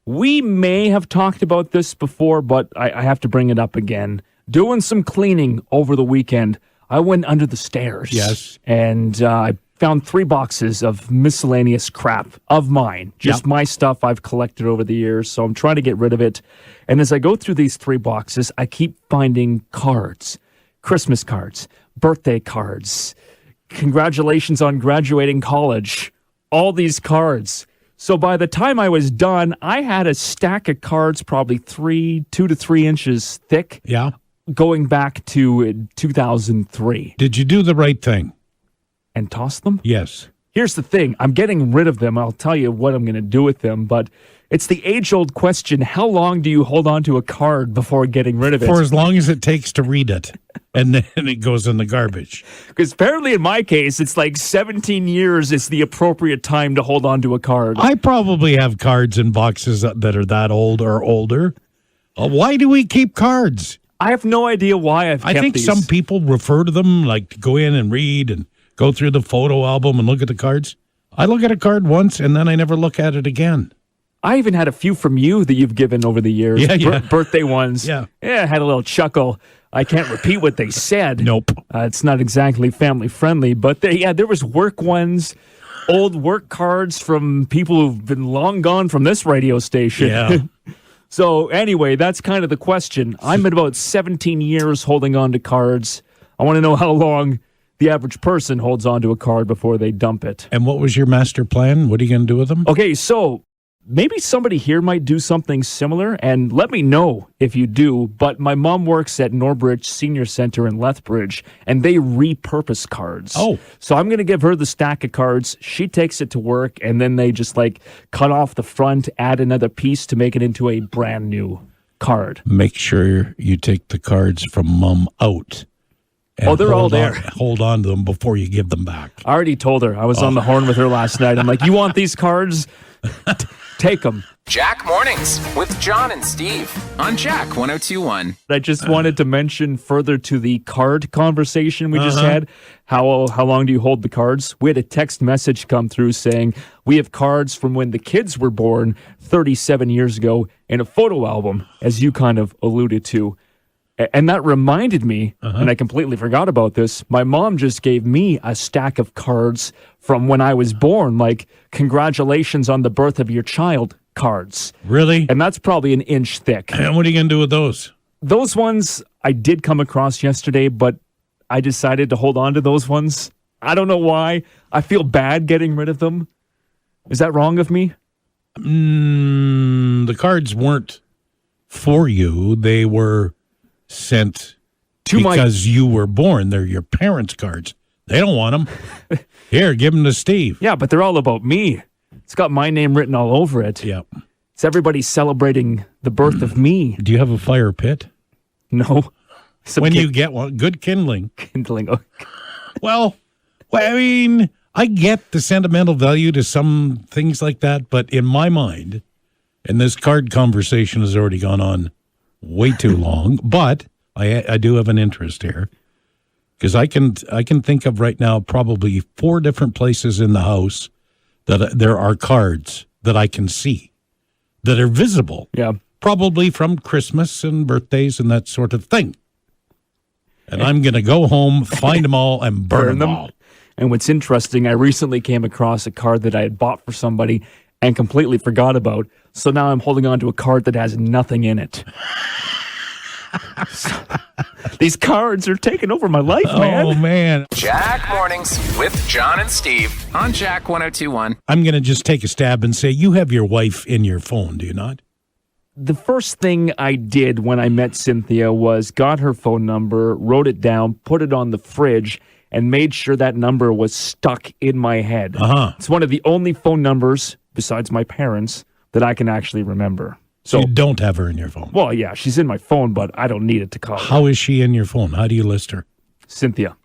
We may have talked about this before, but I have to bring it up again. Doing some cleaning over the weekend, I went under the stairs. Yes. And I found 3 boxes of miscellaneous crap of mine. Just my stuff I've collected over the years, so I'm trying to get rid of it. And as I go through these 3 boxes, I keep finding cards. Christmas cards, birthday cards, congratulations on graduating college, all these cards. So by the time I was done, I had a stack of cards probably 2 to 3 inches thick. Yeah. Going back to 2003. Did you do the right thing? And toss them? Yes. Here's the thing. I'm getting rid of them. I'll tell you what I'm going to do with them, but it's the age-old question, how long do you hold on to a card before getting rid of it? For as long as it takes to read it, and then it goes in the garbage. Because apparently in my case, it's like 17 years is the appropriate time to hold on to a card. I probably have cards in boxes that are that old or older. Why do we keep cards? I have no idea why I've kept I think these. some people refer to them, like to go in and read and go through the photo album and look at the cards. I look at a card once, and then I never look at it again. I even had a few from you that you've given over the years. Yeah. Birthday ones. Yeah, I had a little chuckle. I can't repeat what they said. Nope. It's not exactly family friendly, but there was work ones, old work cards from people who've been long gone from this radio station. Yeah. So anyway, that's kind of the question. I'm at about 17 years holding on to cards. I want to know how long the average person holds on to a card before they dump it. And what was your master plan? What are you going to do with them? Okay, so maybe somebody here might do something similar, and let me know if you do, but my mom works at Norbridge Senior Center in Lethbridge, and they repurpose cards. Oh. So I'm going to give her the stack of cards. She takes it to work, and then they just, cut off the front, add another piece to make it into a brand new card. Make sure you take the cards from Mom out. And they're all there. Hold on to them before you give them back. I already told her. I was on the horn with her last night. I'm like, you want these cards? Take them. Jack Mornings with John and Steve on Jack 102.1. I just wanted to mention further to the card conversation we just had, how long do you hold the cards? We had a text message come through saying, we have cards from when the kids were born 37 years ago in a photo album, as you kind of alluded to. And that reminded me, and I completely forgot about this, my mom just gave me a stack of cards from when I was born, like, congratulations on the birth of your child cards. Really? And that's probably an inch thick. And what are you going to do with those? Those ones I did come across yesterday, but I decided to hold on to those ones. I don't know why. I feel bad getting rid of them. Is that wrong of me? The cards weren't for you. They were sent because you were born. They're your parents' cards. They don't want them. Here, give them to Steve. Yeah, but they're all about me. It's got my name written all over it. Yeah. It's everybody celebrating the birth of me. Do you have a fire pit? No. When you get one, good kindling. Kindling. Oh. Well, I mean, I get the sentimental value to some things like that, but in my mind, and this card conversation has already gone on way too long, but I do have an interest here because I can think of right now probably 4 different places in the house that there are cards that I can see that are visible. Yeah. Probably from Christmas and birthdays and that sort of thing. And I'm going to go home, find them all, and burn them all. And what's interesting, I recently came across a card that I had bought for somebody and completely forgot about. So now I'm holding on to a card that has nothing in it. These cards are taking over my life, man. Oh, man. Jack Mornings with John and Steve on Jack 102.1. I'm going to just take a stab and say you have your wife in your phone, do you not? The first thing I did when I met Cynthia was got her phone number, wrote it down, put it on the fridge, and made sure that number was stuck in my head. It's one of the only phone numbers, besides my parents, that I can actually remember. So you don't have her in your phone? Well, yeah, she's in my phone, but I don't need it to call her. How is she in your phone? How do you list her? Cynthia.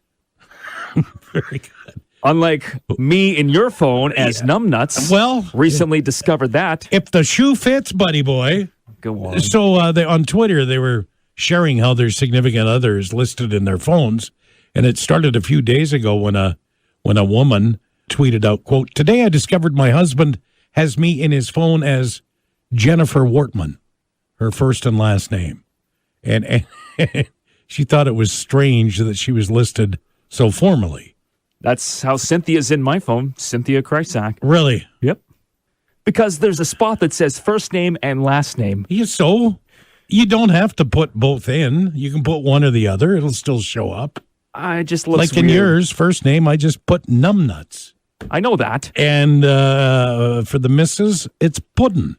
Very good. Unlike me in your phone as Numbnuts. Well, recently discovered that. If the shoe fits, buddy boy. Go on. So on Twitter, they were sharing how their significant others listed in their phones. And it started a few days ago when a woman tweeted out, quote, "Today I discovered my husband has me in his phone as Jennifer Wortman, her first and last name. And she thought it was strange that she was listed so formally. That's how Cynthia's in my phone, Cynthia Krysak. Really? Yep. Because there's a spot that says first name and last name. Yeah, so you don't have to put both in. You can put one or the other. It'll still show up. I just looks like in weird. yours, first name, I just put numbnuts. I know that. And for the missus, it's puddin'.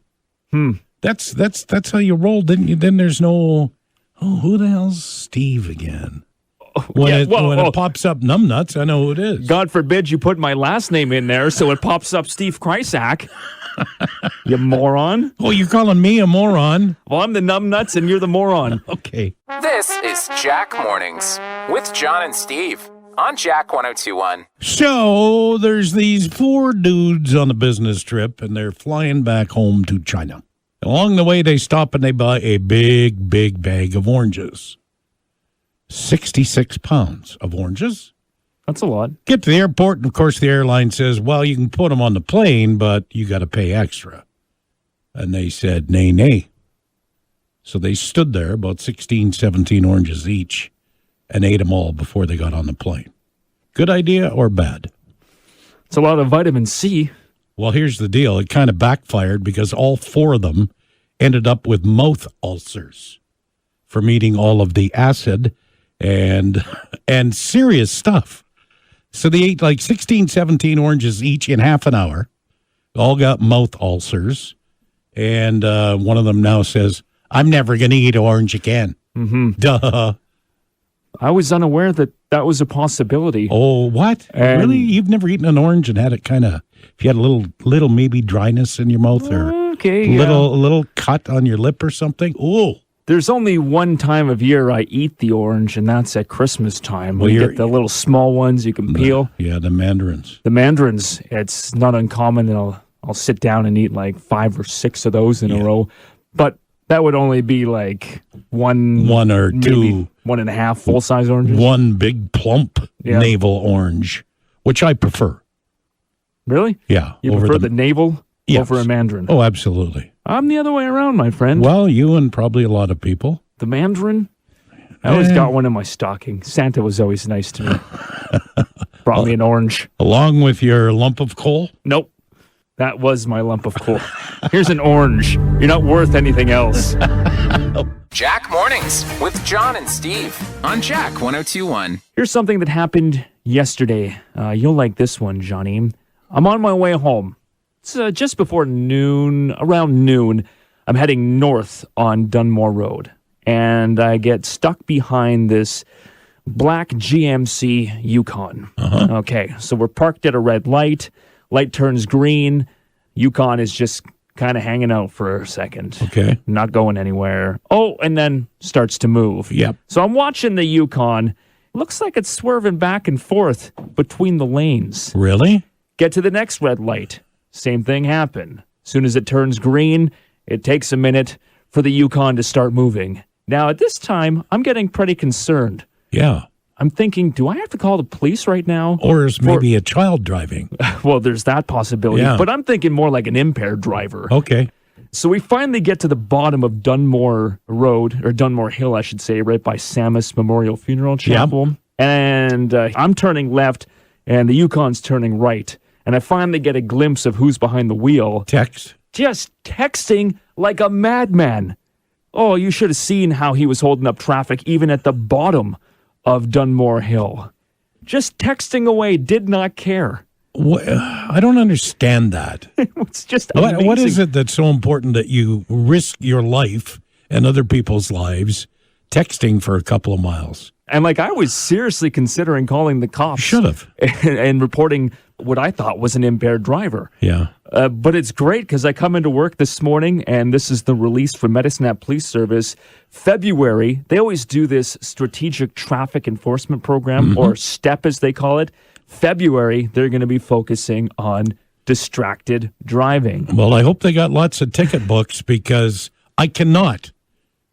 That's how you roll, didn't you? Then there's no, who the hell's Steve again? When it pops up numbnuts, I know who it is. God forbid you put my last name in there so it pops up Steve Krysak. You moron. Oh, you're calling me a moron? Well, I'm the numbnuts and you're the moron. Okay. This is Jack Mornings with John and Steve on Jack 1021. So there's these 4 dudes on a business trip, and they're flying back home to China. Along the way, they stop and they buy a big, big bag of oranges. 66 pounds of oranges. That's a lot. Get to the airport, and of course the airline says, well, you can put them on the plane, but you got to pay extra. And they said, nay. So they stood there, about 16, 17 oranges each, and ate them all before they got on the plane. Good idea or bad? It's a lot of vitamin C. Well, here's the deal. It kind of backfired because all 4 of them ended up with mouth ulcers from eating all of the acid and serious stuff. So they ate like 16, 17 oranges each in half an hour. All got mouth ulcers. And one of them now says, I'm never going to eat orange again. Mm-hmm. Duh. I was unaware that was a possibility. Oh, what? Really? You've never eaten an orange and had it kind of, if you had a little maybe dryness in your mouth or little cut on your lip or something? Ooh. There's only one time of year I eat the orange, and that's at Christmas time. Well, you get the little small ones you can peel. Yeah, the mandarins. The mandarins, it's not uncommon that I'll sit down and eat like 5 or 6 of those in a row. But that would only be like one or two. 1.5 full-size oranges. One big plump navel orange, which I prefer. Really? Yeah. You prefer the navel over a mandarin? Oh, absolutely. I'm the other way around, my friend. Well, you and probably a lot of people. The mandarin? I always got one in my stocking. Santa was always nice to me. Brought me an orange. Along with your lump of coal? Nope. That was my lump of coal. Here's an orange. You're not worth anything else. Jack Mornings with John and Steve on Jack 1021. Here's something that happened yesterday. You'll like this one, Johnny. I'm on my way home. It's just before noon, around noon. I'm heading north on Dunmore Road, and I get stuck behind this black GMC Yukon. Okay, so we're parked at a red light. Light turns green. Yukon is just kind of hanging out for a second. Okay. Not going anywhere. Oh, and then starts to move. Yep. So I'm watching the Yukon. Looks like it's swerving back and forth between the lanes. Really? Get to the next red light. Same thing happened. As soon as it turns green, it takes a minute for the Yukon to start moving. Now, at this time, I'm getting pretty concerned. Yeah. I'm thinking, do I have to call the police right now? Or is maybe a child driving? Well, there's that possibility. Yeah. But I'm thinking more like an impaired driver. Okay. So we finally get to the bottom of Dunmore Road, or Dunmore Hill, I should say, right by Samus Memorial Funeral Chapel. Yep. And I'm turning left, and the Yukon's turning right. And I finally get a glimpse of who's behind the wheel. Text. Just texting like a madman. Oh, you should have seen how he was holding up traffic even at the bottom of Dunmore Hill. Just texting away, did not care. I don't understand that. It's just amazing. What is it that's so important that you risk your life and other people's lives texting for a couple of miles? And like, I was seriously considering calling the cops. Should have. And reporting what I thought was an impaired driver. Yeah. But it's great because I come into work this morning, and this is the release from Medicine Police Service. February, they always do this Strategic Traffic Enforcement Program, or STEP as they call it. February, they're going to be focusing on distracted driving. Well, I hope they got lots of ticket books, because I cannot,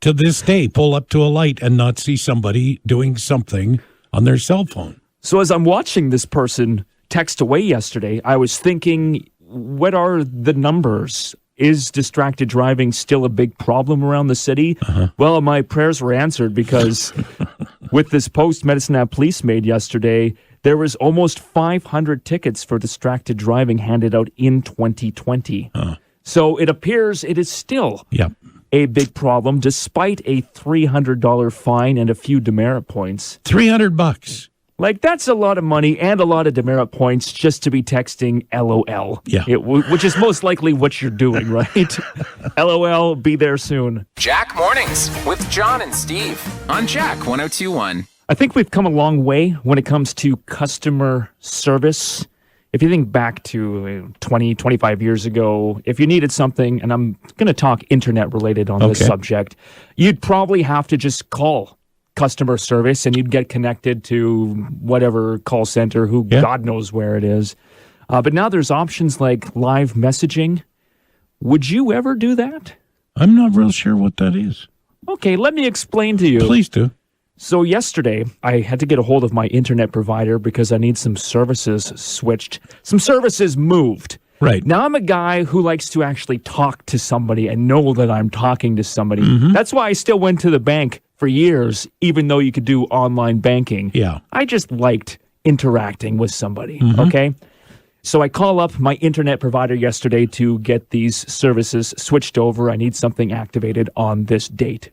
to this day, pull up to a light and not see somebody doing something on their cell phone. So as I'm watching this person text away yesterday, I was thinking, what are the numbers is distracted driving still a big problem around the city? Well, my prayers were answered because with this post Medicine Hat Police made yesterday, there was almost 500 tickets for distracted driving handed out in 2020. So it appears it is still a big problem, despite a $300 fine and a few demerit points. $300. Like, that's a lot of money and a lot of demerit points just to be texting LOL. Yeah. Which is most likely what you're doing, right? LOL, be there soon. Jack Mornings with John and Steve on Jack 1021. I think we've come a long way when it comes to customer service. If you think back to 20, 25 years ago, if you needed something, and I'm going to talk internet related on this subject, you'd probably have to just call customer service and you'd get connected to whatever call center who God knows where it is. But now there's options like live messaging. Would you ever do that? I'm not real sure what that is. Okay, let me explain to you. Please do. So yesterday, I had to get a hold of my internet provider because I need some services switched. Some services moved. Right. Now, I'm a guy who likes to actually talk to somebody and know that I'm talking to somebody. That's why I still went to the bank for years, even though you could do online banking. Yeah. I just liked interacting with somebody, okay? So I call up my internet provider yesterday to get these services switched over. I need something activated on this date.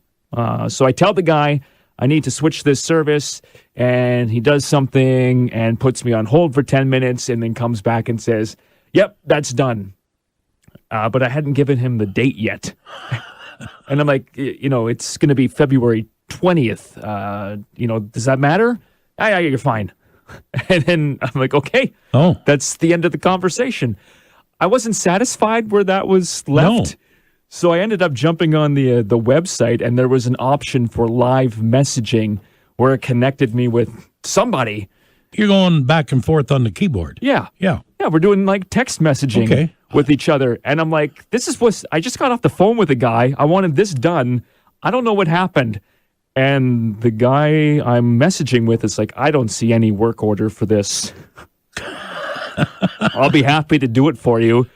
So I tell the guy I need to switch this service, and he does something and puts me on hold for 10 minutes and then comes back and says, yep, that's done. But I hadn't given him the date yet. And I'm like, it's going to be February 20th. Does that matter? Yeah, you're fine. And then I'm like, okay, that's the end of the conversation. I wasn't satisfied where that was left. No. So I ended up jumping on the website, and there was an option for live messaging where it connected me with somebody. You're going back and forth on the keyboard. Yeah. Yeah. Yeah, we're doing like text messaging with each other. And I'm like, this is what I just got off the phone with a guy. I wanted this done. I don't know what happened. And the guy I'm messaging with is like, I don't see any work order for this. I'll be happy to do it for you.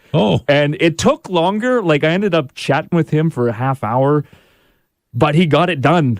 And it took longer. Like, I ended up chatting with him for a half hour, but he got it done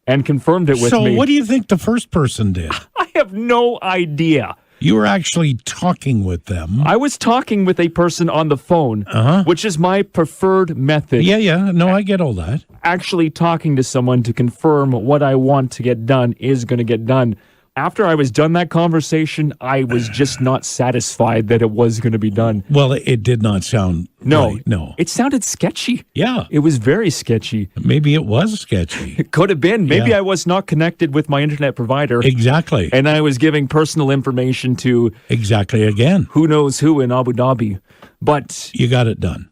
and confirmed it with me. So what do you think the first person did? I have no idea. You were actually talking with them. I was talking with a person on the phone, which is my preferred method. Yeah. No, I get all that. Actually talking to someone to confirm what I want to get done is going to get done. After I was done that conversation, I was just not satisfied that it was going to be done. Well, it did not sound right. No. It sounded sketchy. Yeah. It was very sketchy. Maybe it was sketchy. It could have been. Maybe I was not connected with my internet provider. Exactly. And I was giving personal information to again. Who knows who in Abu Dhabi. But you got it done.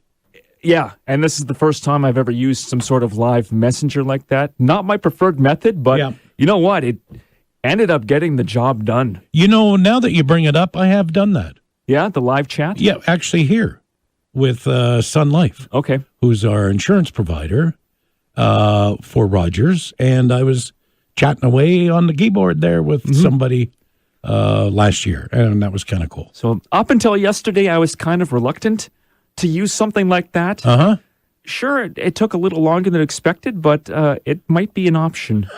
Yeah, and this is the first time I've ever used some sort of live messenger like that. Not my preferred method, but you know what? It ended up getting the job done. Now that you bring it up, I have done that. Yeah, the live chat? Yeah, actually here with Sun Life. Okay. Who's our insurance provider for Rogers. And I was chatting away on the keyboard there with somebody last year, and that was kind of cool. So up until yesterday, I was kind of reluctant to use something like that. Sure, it took a little longer than expected, but it might be an option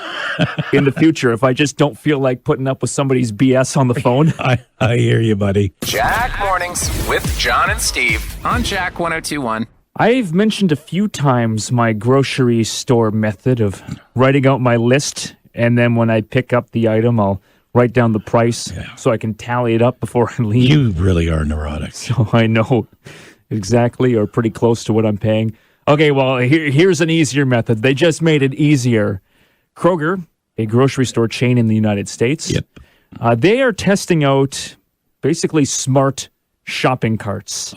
in the future if I just don't feel like putting up with somebody's BS on the phone. I hear you, buddy. Jack Mornings with John and Steve on Jack 1021. I've mentioned a few times my grocery store method of writing out my list, and then when I pick up the item, I'll write down the price so I can tally it up before I leave. You really are neurotic. So I know exactly or pretty close to what I'm paying. Okay, well, here's an easier method. They just made it easier. Kroger, a grocery store chain in the United States, they are testing out basically smart shopping carts.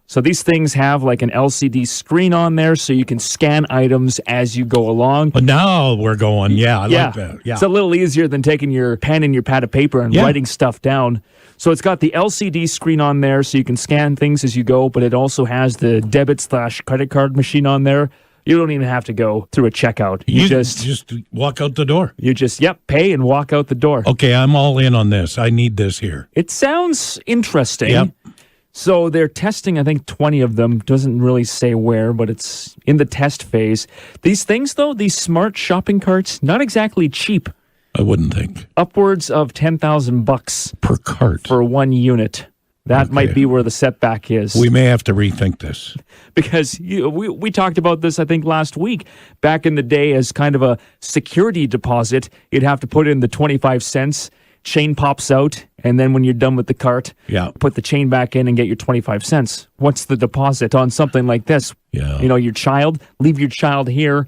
So these things have like an LCD screen on there so you can scan items as you go along. But now we're going, I like that. Yeah. It's a little easier than taking your pen and your pad of paper and writing stuff down. So it's got the LCD screen on there so you can scan things as you go, but it also has the debit/credit card machine on there. You don't even have to go through a checkout. You just walk out the door. You just, pay and walk out the door. Okay, I'm all in on this. I need this here. It sounds interesting. Yep. So they're testing, I think, 20 of them. Doesn't really say where, but it's in the test phase. These things, though, these smart shopping carts, not exactly cheap. I wouldn't think. Upwards of $10,000 Per cart. for one unit. That might be where the setback is. We may have to rethink this. Because we talked about this, I think, last week. Back in the day, as kind of a security deposit, you'd have to put in the 25 cents. Chain pops out, and then when you're done with the cart, put the chain back in and get your 25 cents. What's the deposit on something like this? Yeah. Your child, leave your child here,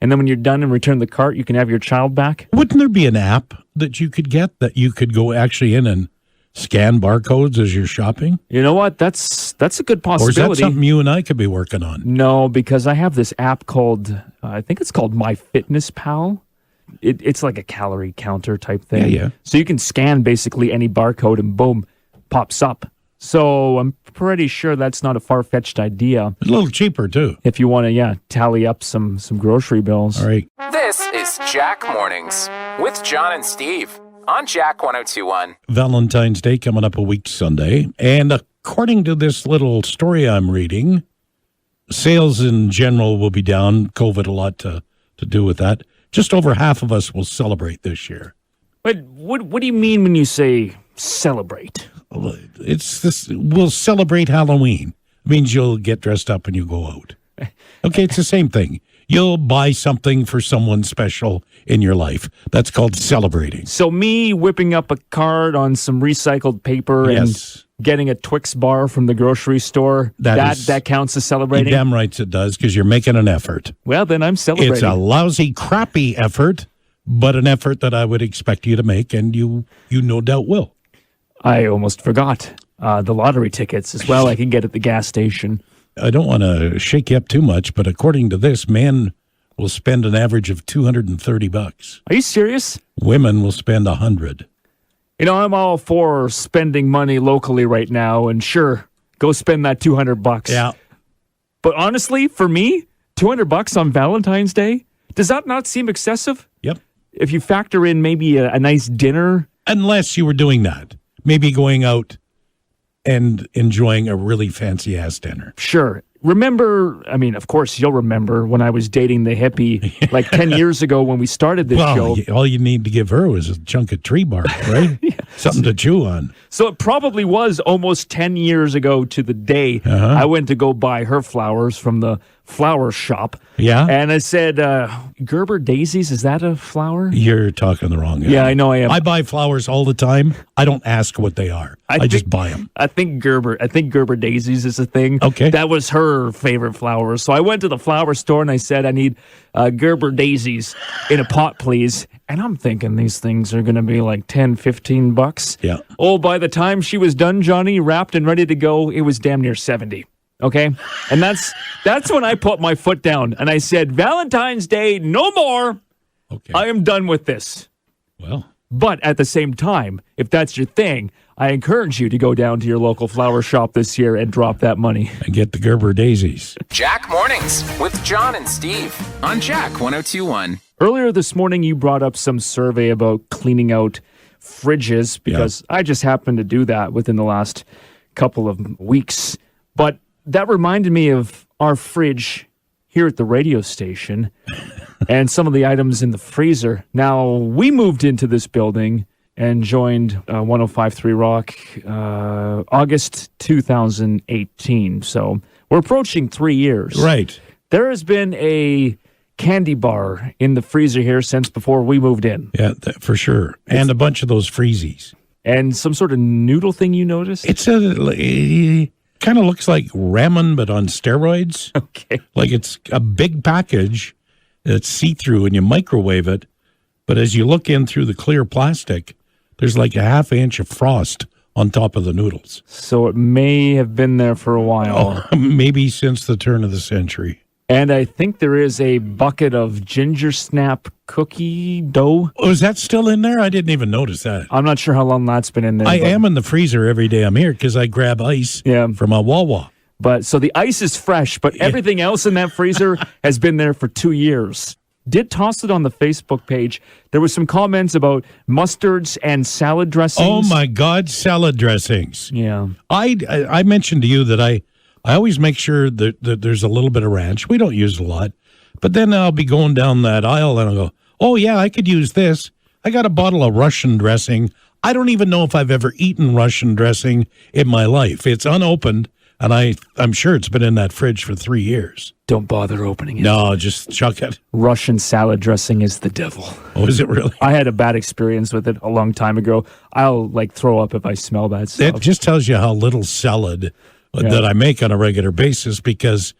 and then when you're done and return the cart, you can have your child back. Wouldn't there be an app that you could get that you could go actually in and scan barcodes as you're shopping? You know what? That's a good Or possibility. is that something you and I could be working on? No, because I have this app called, I think it's called MyFitnessPal. It's like a calorie counter type thing. Yeah. So you can scan basically any barcode and boom, pops up. So I'm pretty sure that's not a far-fetched idea. It's a little cheaper, too. If you want to, tally up some grocery bills. All right. This is Jack Mornings with John and Steve on Jack 1021. Valentine's Day coming up a week Sunday. And according to this little story I'm reading, sales in general will be down. COVID a lot to do with that. Just over half of us will celebrate this year. But what do you mean when you say celebrate? It's this. We'll celebrate Halloween. It means you'll get dressed up and you go out. Okay, it's the same thing. You'll buy something for someone special in your life. That's called celebrating. So me whipping up a card on some recycled paper Yes. and getting a Twix bar from the grocery store, that counts as celebrating? Damn right it does, because you're making an effort. Well, then I'm celebrating. It's a lousy, crappy effort, but an effort that I would expect you to make, and you no doubt will. I almost forgot the lottery tickets as well I can get at the gas station. I don't want to shake you up too much, but according to this, men will spend an average of $230. Are you serious? Women will spend $100. I'm all for spending money locally right now, and sure, go spend that $200. Yeah. But honestly, for me, $200 on Valentine's Day, does that not seem excessive? Yep. If you factor in maybe a nice dinner. Unless you were doing that. Maybe going out and enjoying a really fancy-ass dinner. Sure. Remember, of course, you'll remember when I was dating the hippie like 10 years ago when we started this show. All you need to give her was a chunk of tree bark, right? Something to chew on. So it probably was almost 10 years ago to the day I went to go buy her flowers from the flower shop. Yeah? And I said, Gerber daisies, is that a flower? You're talking the wrong guy. Yeah, I know I am. I buy flowers all the time. I don't ask what they are. I just buy them. I think Gerber daisies is a thing. Okay. That was her favorite flower. So I went to the flower store and I said, I need Gerber daisies in a pot, please. And I'm thinking these things are going to be like $10-15. Yeah. Oh, by the time she was done, Johnny, wrapped and ready to go, it was damn near 70. Okay? And that's when I put my foot down and I said, Valentine's Day, no more. Okay. I am done with this. Well, But at the same time, if that's your thing, I encourage you to go down to your local flower shop this year and drop that money. and get the Gerber daisies. Jack Mornings with John and Steve on Jack 1021. Earlier this morning, you brought up some survey about cleaning out fridges because I just happened to do that within the last couple of weeks. But that reminded me of our fridge here at the radio station and some of the items in the freezer. Now, we moved into this building and joined 105.3 Rock August 2018. So we're approaching 3 years. Right. There has been a candy bar in the freezer here since before we moved in. Yeah, for sure. And a bunch of those freezies. And some sort of noodle thing you noticed? It kind of looks like ramen, but on steroids. Okay. Like it's a big package that's see-through and you microwave it. But as you look in through the clear plastic, there's like a half inch of frost on top of the noodles. So it may have been there for a while. Maybe since the turn of the century. And I think there is a bucket of ginger snap cookie dough. Oh, is that still in there? I didn't even notice that. I'm not sure how long that's been in there. I am in the freezer every day I'm here because I grab ice from a Wawa. But so the ice is fresh, but everything else in that freezer has been there for 2 years. did toss it on the Facebook page. There was some comments about mustards and salad dressings. Oh, my God, salad dressings. Yeah. I mentioned to you that I always make sure that there's a little bit of ranch. We don't use a lot. But then I'll be going down that aisle and I'll go, oh, yeah, I could use this. I got a bottle of Russian dressing. I don't even know if I've ever eaten Russian dressing in my life. It's unopened, and I'm sure it's been in that fridge for 3 years. Don't bother opening it. No, just chuck it. Russian salad dressing is the devil. Oh, is it really? I had a bad experience with it a long time ago. I'll throw up if I smell that stuff. It just tells you how little salad that I make on a regular basis, because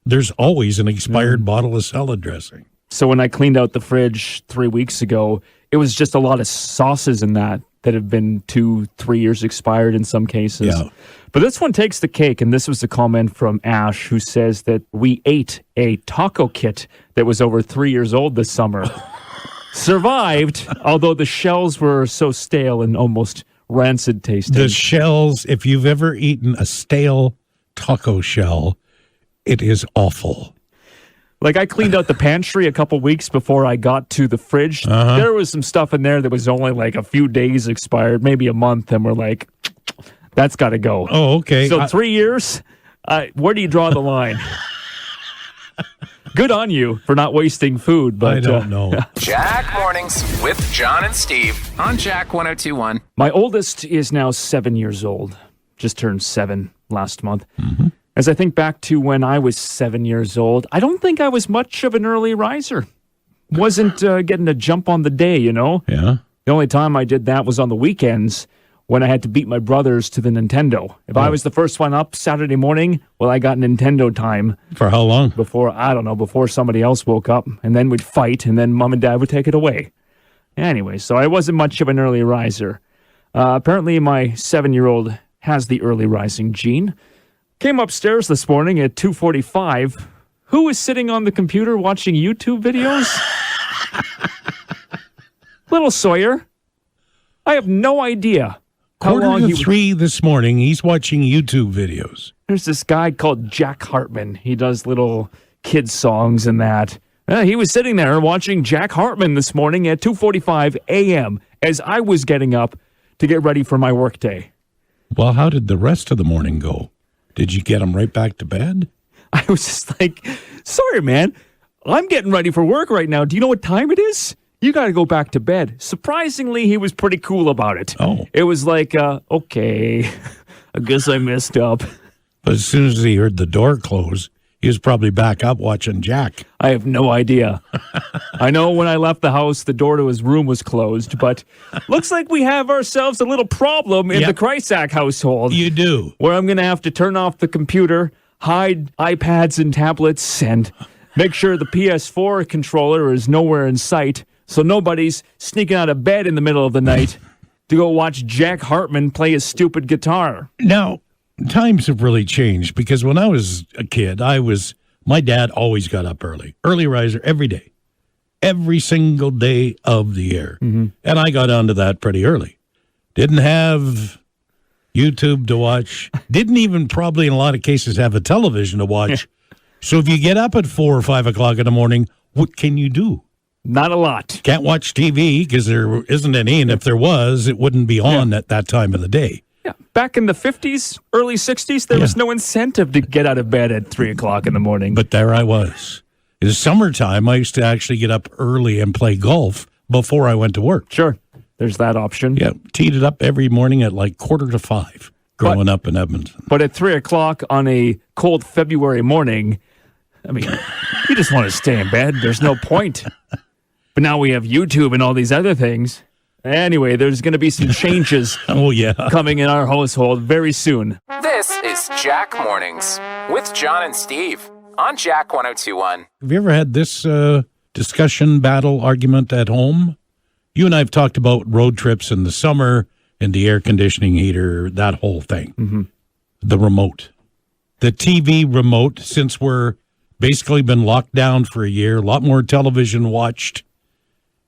there's always an expired bottle of salad dressing. So when I cleaned out the fridge 3 weeks ago, it was just a lot of sauces in that have been 2-3 years expired in some cases. Yeah. But this one takes the cake, and this was a comment from Ash, who says that we ate a taco kit that was over 3 years old this summer. Survived, although the shells were so stale and almost rancid tasting. The shells, if you've ever eaten a stale taco shell, it is awful. Like, I cleaned out the pantry a couple weeks before I got to the fridge. There was some stuff in there that was only like a few days expired, maybe a month, and we're like, that's got to go. Oh, okay. So 3 years, where do you draw the line? Good on you for not wasting food, but I don't know. Jack Mornings with John and Steve on Jack 102.1. My oldest is now 7 years old. Just turned 7 last month. Mm-hmm. As I think back to when I was 7 years old, I don't think I was much of an early riser. Wasn't getting a jump on the day, you know? Yeah. The only time I did that was on the weekends when I had to beat my brothers to the Nintendo. If I was the first one up Saturday morning, well, I got Nintendo time. For how long? Before somebody else woke up. And then we'd fight, and then Mom and Dad would take it away. Anyway, so I wasn't much of an early riser. Apparently, my 7-year-old has the early rising gene. Came upstairs this morning at 2:45. Who was sitting on the computer watching YouTube videos? Little Sawyer. I have no idea how long Quarter he to 3 this morning, he's watching YouTube videos. There's this guy called Jack Hartman. He does little kids songs and that. He was sitting there watching Jack Hartman this morning at 2:45 a.m. as I was getting up to get ready for my workday. Well, how did the rest of the morning go? Did you get him right back to bed? I was just like, sorry, man, I'm getting ready for work right now. Do you know what time it is? You got to go back to bed. Surprisingly, he was pretty cool about it. Oh. It was like, okay, I guess I messed up. But as soon as he heard the door close, he was probably back up watching Jack. I have no idea. I know when I left the house, the door to his room was closed, but looks like we have ourselves a little problem in the Krysak household. You do. Where I'm going to have to turn off the computer, hide iPads and tablets, and make sure the PS4 controller is nowhere in sight so nobody's sneaking out of bed in the middle of the night to go watch Jack Hartman play his stupid guitar. Now, times have really changed, because when I was a kid, my dad always got up early riser every day, every single day of the year. Mm-hmm. And I got onto that pretty early. Didn't have YouTube to watch, didn't even probably in a lot of cases have a television to watch. So if you get up at 4 or 5 o'clock in the morning, what can you do? Not a lot. Can't watch TV because there isn't any, and if there was, it wouldn't be on at that time of the day. Yeah. Back in the 50s, early 60s, there was no incentive to get out of bed at 3 o'clock in the morning. But there I was. In the summertime, I used to actually get up early and play golf before I went to work. Sure. There's that option. Yeah, teed it up every morning at like 4:45 growing up in Edmonton. But at 3 o'clock on a cold February morning, I mean, you just want to stay in bed. There's no point. But now we have YouTube and all these other things. Anyway, there's going to be some changes coming in our household very soon. This is Jack Mornings with John and Steve on Jack 102.1. Have you ever had this discussion, battle, argument at home? You and I have talked about road trips in the summer and the air conditioning heater, that whole thing. Mm-hmm. The remote. The TV remote, since we're basically been locked down for a year, a lot more television watched,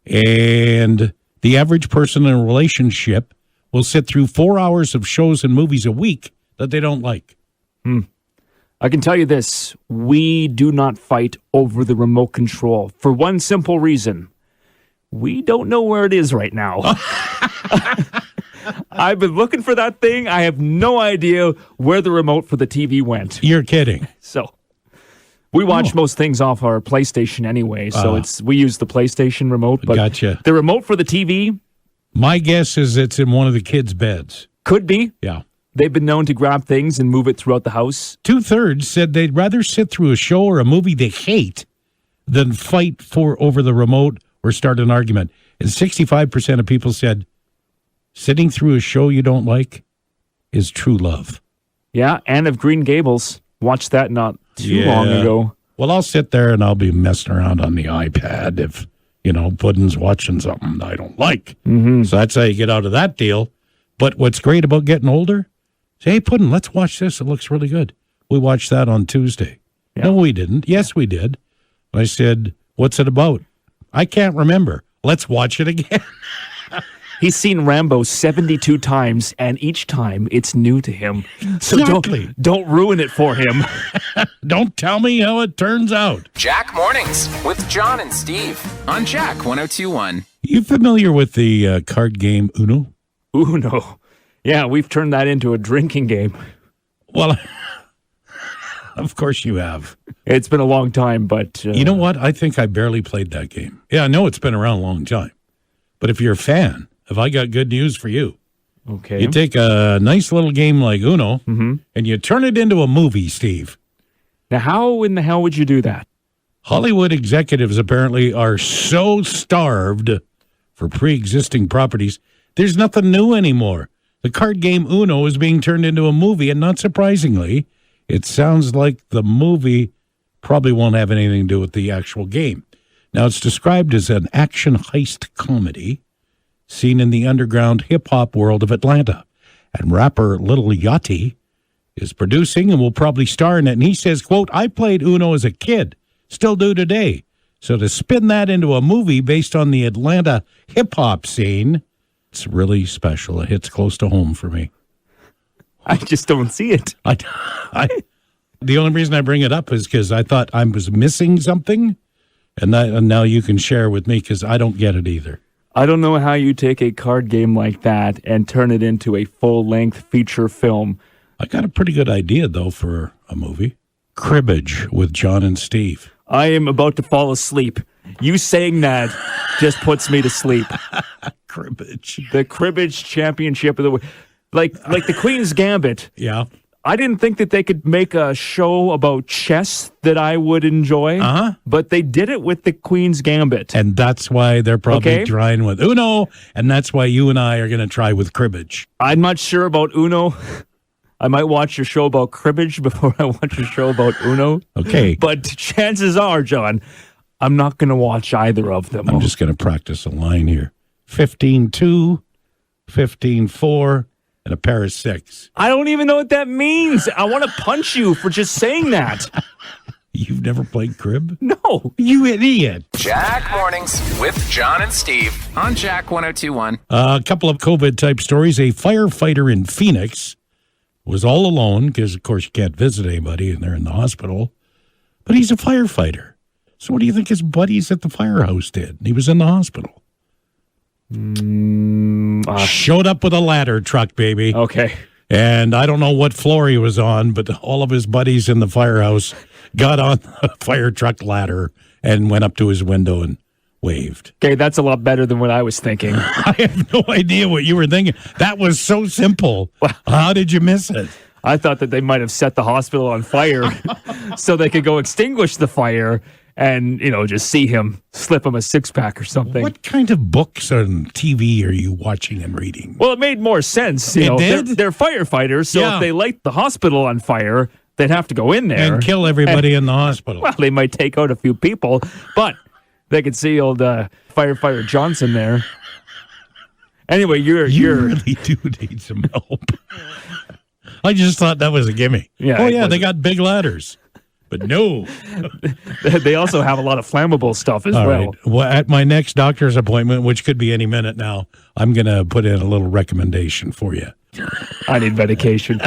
and the average person in a relationship will sit through 4 hours of shows and movies a week that they don't like. I can tell you this, we do not fight over the remote control for one simple reason. We don't know where it is right now. I've been looking for that thing. I have no idea where the remote for the TV went. You're kidding. So we watch most things off our PlayStation anyway, so we use the PlayStation remote. But Gotcha. the remote for the TV My guess is it's in one of the kids' beds. could be. Yeah. They've been known to grab things and move it throughout the house. 2/3 said they'd rather sit through a show or a movie they hate than fight over the remote or start an argument. And 65% of people said sitting through a show you don't like is true love. Yeah, Anne of Green Gables. Watched that not too long ago. Well, I'll sit there and I'll be messing around on the iPad if, Puddin's watching something I don't like. Mm-hmm. So that's how you get out of that deal. But what's great about getting older, say, hey, Puddin, let's watch this. It looks really good. We watched that on Tuesday. Yeah. No, we didn't. Yes, we did. I said, what's it about? I can't remember. Let's watch it again. He's seen Rambo 72 times, and each time it's new to him. So Exactly. don't ruin it for him. Don't tell me how it turns out. Jack Mornings with John and Steve on Jack 1021. You familiar with the card game Uno? Uno. Yeah, we've turned that into a drinking game. Well, of course you have. It's been a long time, but... You know what? I think I barely played that game. Yeah, I know it's been around a long time. But if you're a fan, have I got good news for you? Okay. You take a nice little game like Uno, and you turn it into a movie, Steve. Now, how in the hell would you do that? Hollywood executives apparently are so starved for pre-existing properties, there's nothing new anymore. The card game Uno is being turned into a movie, and not surprisingly, it sounds like the movie probably won't have anything to do with the actual game. Now, it's described as an action heist comedy seen in the underground hip-hop world of Atlanta. And rapper Lil Yachty is producing and will probably star in it. And he says, quote, I played Uno as a kid, still do today. So to spin that into a movie based on the Atlanta hip-hop scene, it's really special. It hits close to home for me. I just don't see it. The only reason I bring it up is because I thought I was missing something, and now you can share with me because I don't get it either. I don't know how you take a card game like that and turn it into a full-length feature film. I got a pretty good idea, though, for a movie. Cribbage with John and Steve. I am about to fall asleep. You saying that just puts me to sleep. Cribbage. The Cribbage Championship of the... Like the Queen's Gambit. Yeah. I didn't think that they could make a show about chess that I would enjoy, but they did it with the Queen's Gambit. And that's why they're probably trying with Uno, and that's why you and I are going to try with cribbage. I'm not sure about Uno. I might watch your show about cribbage before I watch your show about Uno. Okay. But chances are, John, I'm not going to watch either of them. I'm just going to practice a line here. 15-2, 15-4. And a pair of 6. I don't even know what that means. I want to punch you for just saying that. You've never played crib? No. You idiot. Jack Mornings with John and Steve on Jack 1021. A couple of COVID-type stories. A firefighter in Phoenix was all alone because, of course, you can't visit anybody and they're in the hospital. But he's a firefighter. So what do you think his buddies at the firehouse did? He was in the hospital. Showed up with a ladder truck, baby. Okay. And I don't know what floor he was on, but all of his buddies in the firehouse got on the fire truck ladder and went up to his window and waved. Okay, that's a lot better than what I was thinking. I have no idea what you were thinking. That was so simple. How did you miss it? I thought that they might have set the hospital on fire so they could go extinguish the fire and, just see him, slip him a six-pack or something. What kind of books on TV are you watching and reading? Well, it made more sense. It did? They're firefighters, so if they light the hospital on fire, they'd have to go in there. And kill everybody in the hospital. Well, they might take out a few people, but they could see old firefighter Johnson there. Anyway, you really do need some help. I just thought that was a gimme. Yeah, they got big ladders. But no. They also have a lot of flammable stuff as well. Right. Well, at my next doctor's appointment, which could be any minute now, I'm going to put in a little recommendation for you. I need medication.